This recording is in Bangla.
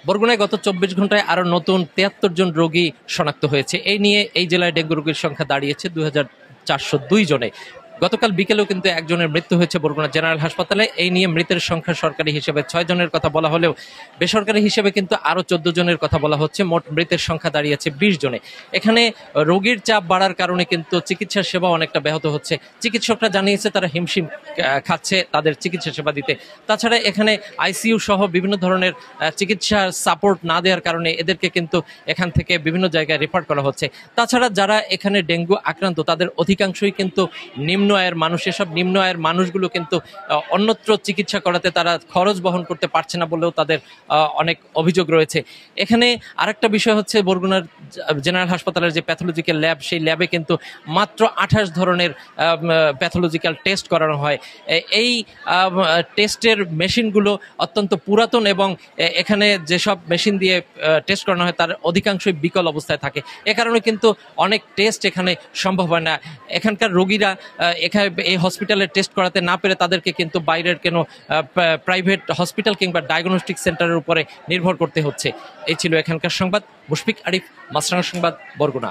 বরগুনায় গত ২৪ ঘন্টায় আরো নতুন ৭৩ জন রোগী শনাক্ত হয়েছে। এই নিয়ে এই জেলায় ডেঙ্গু রোগীর সংখ্যা দাঁড়িয়েছে ২,৪০২ জনে। গতকাল বিকেলেও কিন্তু একজনের মৃত্যু হয়েছে বরগুনা জেনারেল হাসপাতালে। এই নিয়ে মৃতের সংখ্যা সরকারি হিসেবে ৬ জনের কথা বলা হলেও বেসরকারি হিসেবে কিন্তু আরো ১৪ জনের কথা বলা হচ্ছে। মোট মৃতের সংখ্যা দাঁড়িয়েছে ২০ জনে। এখানে রোগীর চাপ বাড়ার কারণে কিন্তু চিকিৎসা সেবা অনেকটা ব্যাহত হচ্ছে। চিকিৎসকরা জানিয়েছে তারা হিমশিম খাচ্ছে তাদের চিকিৎসা সেবা দিতে। তাছাড়া এখানে আইসিইউ সহ বিভিন্ন ধরনের চিকিৎসা সাপোর্ট না দেওয়ার কারণে এদেরকে কিন্তু এখান থেকে বিভিন্ন জায়গায় রেফার করা হচ্ছে। তাছাড়া যারা এখানে ডেঙ্গু আক্রান্ত তাদের অধিকাংশই কিন্তু নিম্ন আয়ের মানুষ। এসব নিম্ন আয়ের মানুষগুলো কিন্তু অন্যত্র চিকিৎসা করাতে তারা খরচ বহন করতে পারছে না বলেও তাদের অনেক অভিযোগ রয়েছে। এখানে আরেকটা বিষয় হচ্ছে বরগুনার জেনারেল হাসপাতালের যে প্যাথোলজিক্যাল ল্যাব, সেই ল্যাবে কিন্তু মাত্র ২৮ ধরনের প্যাথোলজিক্যাল টেস্ট করানো হয়। এই টেস্টের মেশিনগুলো অত্যন্ত পুরাতন এবং এখানে যেসব মেশিন দিয়ে টেস্ট করানো হয় তার অধিকাংশই বিকল অবস্থায় থাকে। এ কারণে কিন্তু অনেক টেস্ট এখানে সম্ভব হয় না। এখানকার রোগীরা এখানে এই হসপিটালে টেস্ট করাতে না পেরে তাদেরকে কিন্তু বাইরের কোনো প্রাইভেট হসপিটাল কিংবা ডায়াগনস্টিক সেন্টারের উপরে নির্ভর করতে হচ্ছে। এই ছিল এখানকার সংবাদ। মুশফিক আরিফ, মাছরাঙা সংবাদ, বরগুনা।